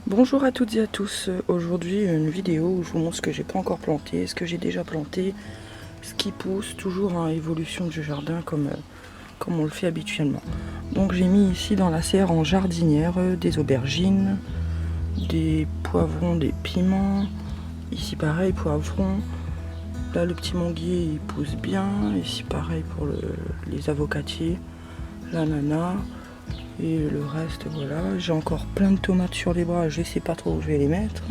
Bonjour à toutes et à tous, aujourd'hui une vidéo où je vous montre ce que j'ai pas encore planté, ce que j'ai déjà planté, ce qui pousse, toujours en évolution du jardin comme on le fait habituellement. Donc j'ai mis ici dans la serre en jardinière des aubergines, des poivrons, des piments, ici pareil poivrons, là le petit manguier il pousse bien, ici pareil pour les avocatiers, l'ananas. Et le reste, voilà. J'ai encore plein de tomates sur les bras. Je sais pas trop où je vais les mettre.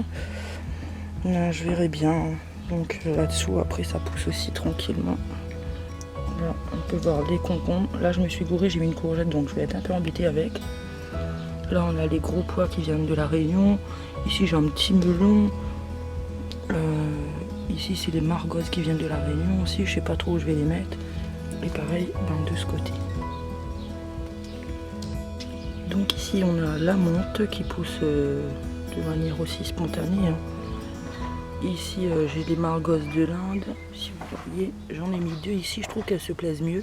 Je verrai bien. Donc là-dessous, après, ça pousse aussi tranquillement. Là, on peut voir les concombres. Là, je me suis gouré, j'ai mis une courgette, donc je vais être un peu embêtée avec. Là, on a les gros pois qui viennent de la Réunion. Ici, j'ai un petit melon. Ici, c'est les margothes qui viennent de la Réunion aussi. Je sais pas trop où je vais les mettre. Et pareil, de ce côté. Donc ici on a la menthe qui pousse de manière aussi spontanée. Ici j'ai les margothes de l'Inde. Si vous voyez, j'en ai mis deux ici, je trouve qu'elles se plaisent mieux.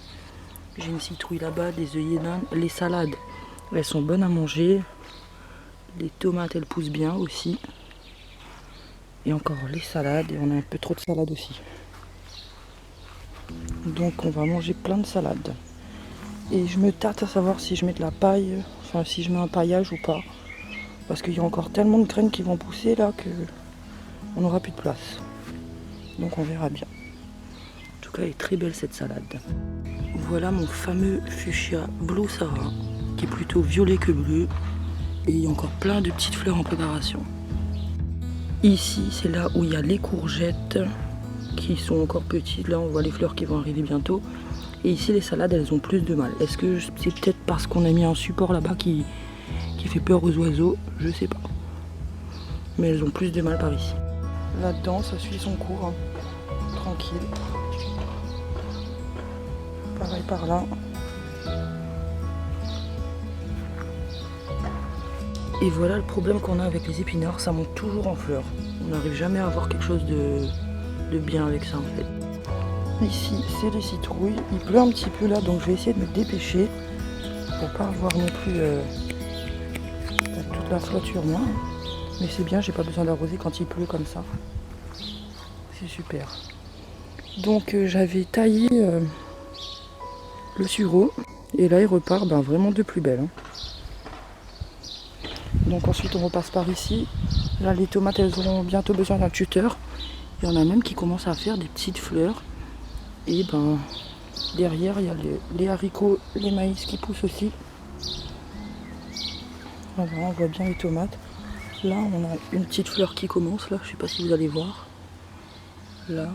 J'ai une citrouille là-bas, des œillets d'Inde. Les salades, elles sont bonnes à manger. Les tomates, elles poussent bien aussi. Et encore les salades, et on a un peu trop de salade aussi. Donc on va manger plein de salades. Et je me tâte à savoir si je mets de la paille, enfin si je mets un paillage ou pas. Parce qu'il y a encore tellement de graines qui vont pousser là que on n'aura plus de place. Donc on verra bien. En tout cas, elle est très belle cette salade. Voilà mon fameux fuchsia Blue Sarah, qui est plutôt violet que bleu. Et il y a encore plein de petites fleurs en préparation. Ici, c'est là où il y a les courgettes qui sont encore petites. Là, on voit les fleurs qui vont arriver bientôt. Et ici, les salades, elles ont plus de mal. Est-ce que c'est peut-être parce qu'on a mis un support là-bas qui fait peur aux oiseaux? Je sais pas. Mais elles ont plus de mal par ici. Là-dedans, ça suit son cours. Tranquille. Pareil par là. Et voilà le problème qu'on a avec les épinards. Ça monte toujours en fleurs. On n'arrive jamais à avoir quelque chose de bien avec ça en fait. Ici, c'est les citrouilles. Il pleut un petit peu là, donc je vais essayer de me dépêcher pour pas avoir non plus toute la flotte sur moi. Mais c'est bien, j'ai pas besoin d'arroser quand il pleut comme ça. C'est super. Donc j'avais taillé le sureau et là il repart vraiment de plus belle. Donc ensuite on repasse par ici. Là les tomates elles auront bientôt besoin d'un tuteur. Il y en a même qui commencent à faire des petites fleurs. Et derrière il y a les haricots, les maïs qui poussent aussi. Voilà, on voit bien les tomates. Là on a une petite fleur qui commence là, je sais pas si vous allez voir. Là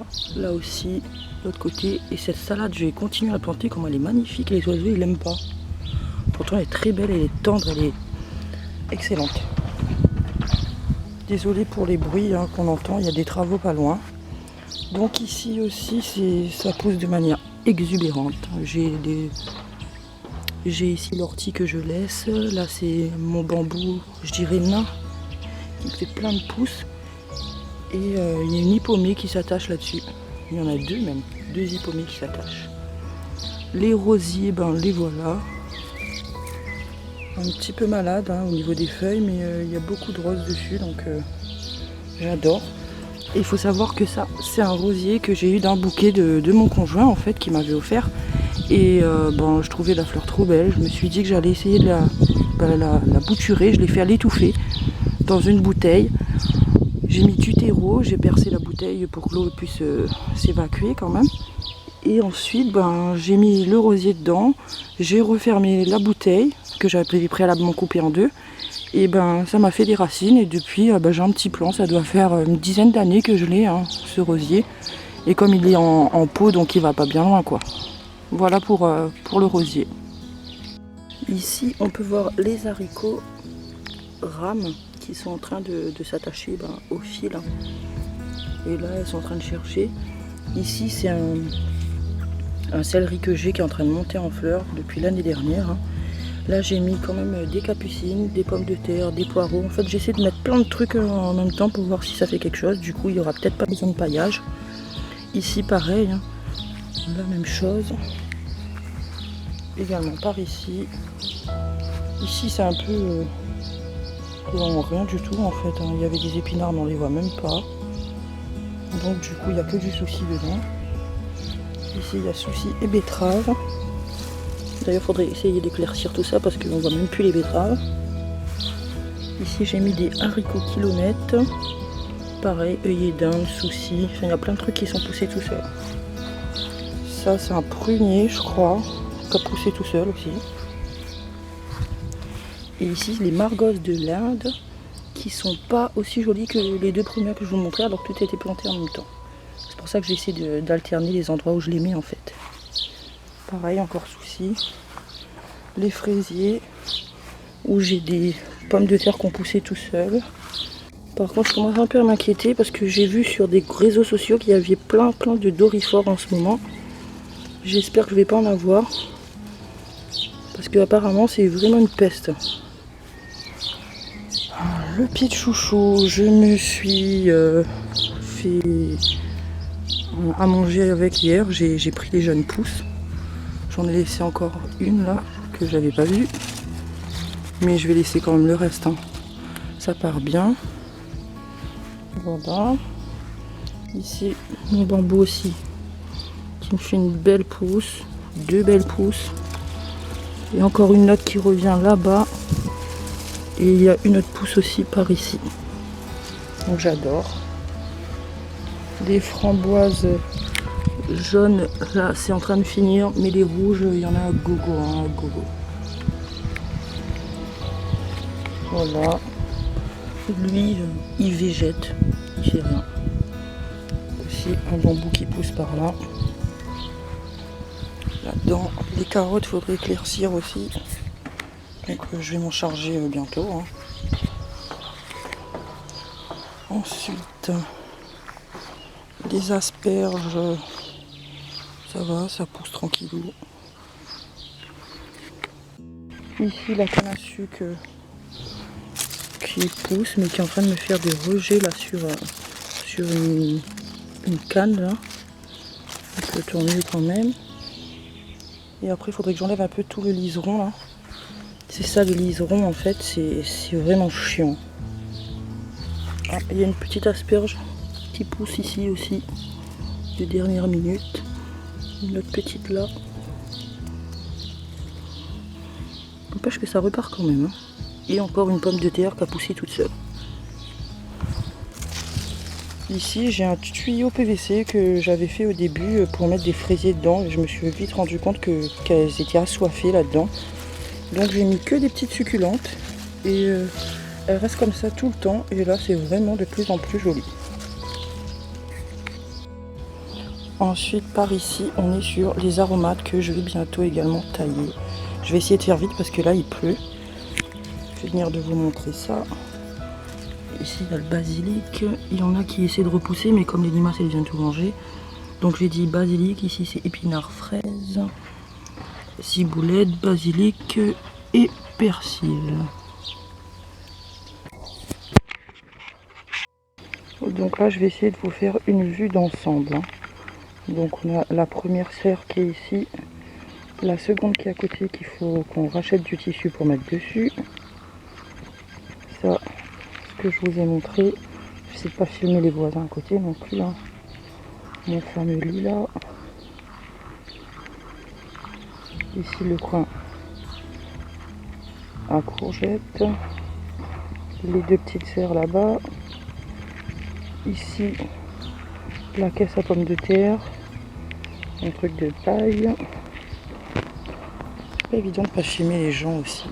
aussi, l'autre côté. Et cette salade, je vais continuer à planter comme elle est magnifique. Les oiseaux, ils l'aiment pas. Pourtant, elle est très belle, elle est tendre, elle est excellente. Désolée pour les bruits qu'on entend, il y a des travaux pas loin. Donc ici aussi, ça pousse de manière exubérante. J'ai ici l'ortie que je laisse. Là, c'est mon bambou, je dirais nain, qui fait plein de pousses. Et il y a une hippomée qui s'attache là-dessus. Il y en a deux même, deux hippomées qui s'attachent. Les rosiers, les voilà. Un petit peu malade au niveau des feuilles, mais il y a beaucoup de roses dessus, donc j'adore. Et il faut savoir que ça, c'est un rosier que j'ai eu d'un bouquet de mon conjoint en fait, qui m'avait offert. Et je trouvais la fleur trop belle. Je me suis dit que j'allais essayer de la bouturer. Je l'ai fait à l'étouffer dans une bouteille. J'ai mis du terreau, j'ai percé la bouteille pour que l'eau puisse s'évacuer quand même. Et ensuite, j'ai mis le rosier dedans, j'ai refermé la bouteille que j'avais préalablement coupée en deux. Et ça m'a fait des racines et depuis j'ai un petit plant, ça doit faire une dizaine d'années que je l'ai, ce rosier. Et comme il est en pot, donc il va pas bien loin quoi. Voilà pour le rosier. Ici on peut voir les haricots rames qui sont en train de s'attacher au fil. Et là elles sont en train de chercher. Ici c'est un céleri que j'ai qui est en train de monter en fleurs depuis l'année dernière. Là j'ai mis quand même des capucines, des pommes de terre, des poireaux. En fait j'essaie de mettre plein de trucs en même temps pour voir si ça fait quelque chose. Du coup il n'y aura peut-être pas besoin de paillage. Ici pareil, la même chose. Également par ici. Ici c'est un peu Non, rien du tout en fait, hein. Il y avait des épinards mais on les voit même pas. Donc du coup il n'y a que du souci dedans. Ici il y a souci et betterave. D'ailleurs il faudrait essayer d'éclaircir tout ça parce qu'on voit même plus les betteraves. Ici j'ai mis des haricots kilomètres. Pareil, œillet d'Inde, souci. Enfin, il y a plein de trucs qui sont poussés tout seuls. Ça c'est un prunier je crois, qui a poussé tout seul aussi. Et ici les margosses de l'Inde qui sont pas aussi jolies que les deux premières que je vous montrais alors que tout était planté en même temps. C'est pour ça que j'essaie d'alterner les endroits où je les mets en fait. Pareil, encore souci. Les fraisiers où j'ai des pommes de terre qui ont poussé tout seul. Par contre je commence un peu à m'inquiéter parce que j'ai vu sur des réseaux sociaux qu'il y avait plein de dorifores en ce moment. J'espère que je vais pas en avoir. Parce que apparemment c'est vraiment une peste. Le pied de chouchou, je me suis fait à manger avec hier. J'ai pris les jeunes pousses. J'en ai laissé encore une là que j'avais pas vue. Mais je vais laisser quand même le reste. Hein. Ça part bien. Voilà. Ici mon bambou aussi. Qui me fait une belle pousse. Deux belles pousses. Et encore une autre qui revient là-bas. Et il y a une autre pousse aussi par ici. Donc j'adore. Les framboises jaunes, là c'est en train de finir. Mais les rouges, il y en a à gogo. Hein, à gogo. Voilà. Lui, il végète. Il fait rien. Aussi un bambou qui pousse par là. Là-dedans, les carottes, il faudrait éclaircir aussi. Donc je vais m'en charger bientôt. Hein. Ensuite, les asperges, ça va, ça pousse tranquillou. Ici, la canne à sucre qui pousse, mais qui est en train de me faire des rejets là sur une canne là. Donc tant mieux quand même. Et après, il faudrait que j'enlève un peu tout le liseron là. C'est ça le liseron en fait, c'est vraiment chiant. Ah, il y a une petite asperge qui pousse ici aussi, de dernière minute. Une autre petite là. N'empêche que ça repart quand même. Hein. Et encore une pomme de terre qui a poussé toute seule. Ici j'ai un tuyau PVC que j'avais fait au début pour mettre des fraisiers dedans. Et je me suis vite rendu compte qu'elles étaient assoiffées là-dedans. Donc j'ai mis que des petites succulentes. Et elles restent comme ça tout le temps. Et là c'est vraiment de plus en plus joli. Ensuite par ici on est sur les aromates que je vais bientôt également tailler. Je vais essayer de faire vite parce que là il pleut. Je vais venir de vous montrer ça. Ici il y a le basilic. Il y en a qui essaient de repousser mais comme les limaces elles viennent tout manger. Donc j'ai dit basilic, ici c'est épinards fraises, ciboulette, basilic et persil. Donc là je vais essayer de vous faire une vue d'ensemble. Hein. Donc on a la première serre qui est ici, la seconde qui est à côté qu'il faut qu'on rachète du tissu pour mettre dessus. Ça, ce que je vous ai montré, je sais pas filmer les voisins à côté non plus. Hein. Mon fameux lilas. Ici le coin à courgettes. Les deux petites serres là-bas. Ici la caisse à pommes de terre. Un truc de paille. C'est pas évident de pas filmer les gens aussi.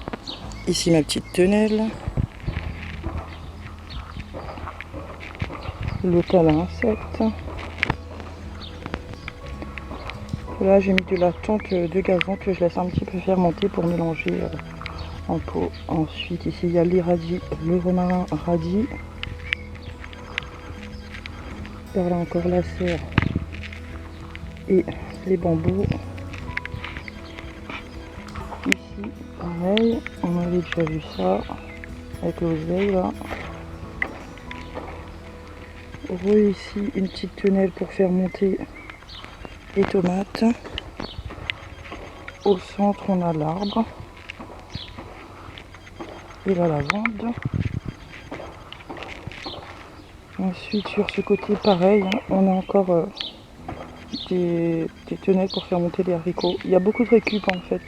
Ici ma petite tonnelle. Le tal à insectes. Là j'ai mis de la tonte de gazon que je laisse un petit peu fermenter pour mélanger en pot. Ensuite ici il y a les radis, le romarin radis. Par là encore la serre et les bambous. Ici pareil, on avait déjà vu ça avec l'oseille là. Ici une petite tonnelle pour faire monter les tomates. Au centre on a l'arbre et la lavande. Ensuite sur ce côté pareil, hein, on a encore des tenailles pour faire monter les haricots. Il y a beaucoup de récup en fait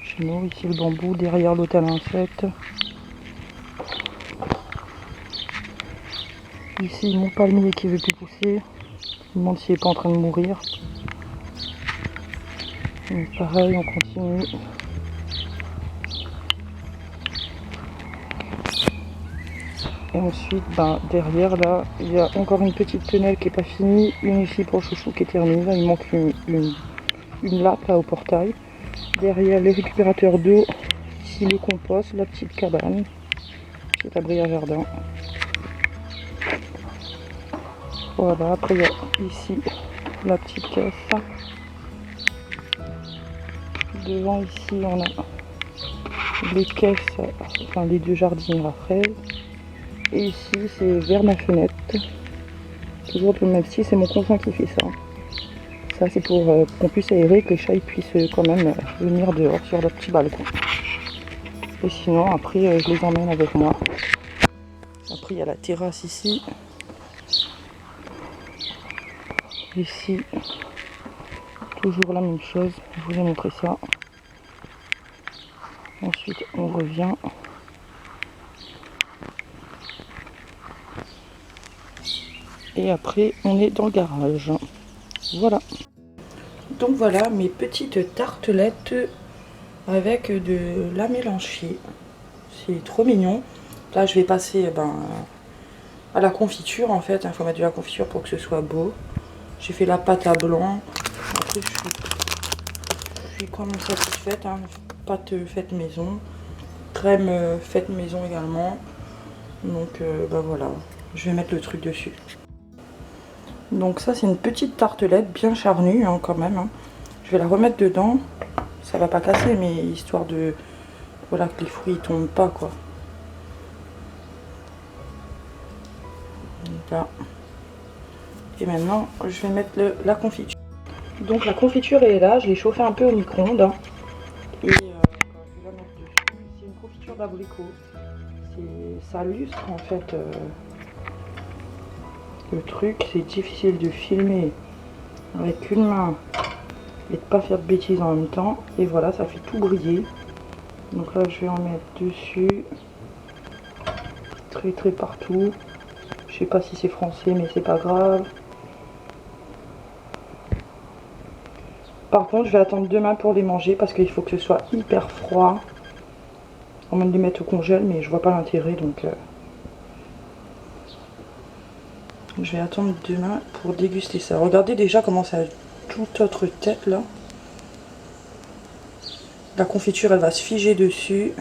chez nous. Ici le bambou, derrière l'hôte à insectes. Ici mon palmier qui veut plus pousser. Je me demande s'il n'est pas en train de mourir. Donc, pareil, on continue. Et ensuite, derrière là, il y a encore une petite tonnelle qui n'est pas finie. Une ici pour chouchou qui est terminée. Là, il manque une latte là au portail. Derrière les récupérateurs d'eau. Ici le compost, la petite cabane. Petit abri à jardin. Voilà, après il y a ici la petite caisse. Devant ici on a les caisses, enfin les deux jardinières à fraises. Et ici c'est vers ma fenêtre. Toujours le même style, c'est mon conjoint qui fait ça. Ça c'est pour qu'on puisse aérer, que les chats puissent quand même venir dehors sur leur petit balcon. Et sinon après je les emmène avec moi. Après il y a la terrasse ici. Ici, toujours la même chose, je vous ai montré ça. Ensuite, on revient. Et après, on est dans le garage. Voilà. Donc voilà mes petites tartelettes avec de la mélanchée. C'est trop mignon. Là, je vais passer à la confiture en fait. Il faut mettre de la confiture pour que ce soit beau. J'ai fait la pâte à blanc. Après, je suis quand même satisfaite. Hein. Pâte faite maison. Crème faite maison également. Donc, voilà. Je vais mettre le truc dessus. Donc ça, c'est une petite tartelette bien charnue hein, quand même. Hein. Je vais la remettre dedans. Ça va pas casser, mais histoire de... Voilà, que les fruits ne tombent pas, quoi. Là. Et maintenant, je vais mettre la confiture. Donc la confiture est là, je l'ai chauffée un peu au micro-ondes. Hein. Et je vais la mettre dessus. C'est une confiture d'abricot. Ça lustre en fait le truc. C'est difficile de filmer avec une main et de pas faire de bêtises en même temps. Et voilà, ça fait tout briller. Donc là, je vais en mettre dessus. Très partout. Je sais pas si c'est français, mais c'est pas grave. Par contre, je vais attendre demain pour les manger parce qu'il faut que ce soit hyper froid. On va les mettre au congèle, mais je vois pas l'intérêt, donc je vais attendre demain pour déguster ça. Regardez déjà comment ça a toute autre tête là. La confiture, elle va se figer dessus.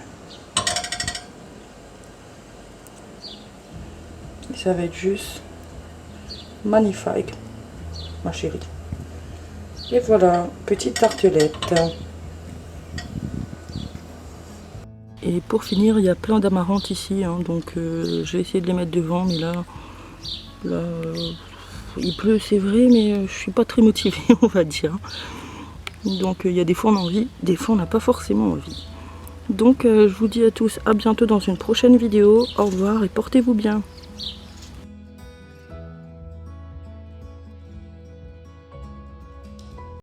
Et ça va être juste magnifique, ma chérie. Et voilà, petite tartelette. Et pour finir, il y a plein d'amarantes ici, hein, donc je vais essayer de les mettre devant, mais là il pleut, c'est vrai, mais je suis pas très motivée, on va dire. Donc il y a des fois on a envie, des fois on n'a pas forcément envie. Donc je vous dis à tous à bientôt dans une prochaine vidéo. Au revoir et portez-vous bien.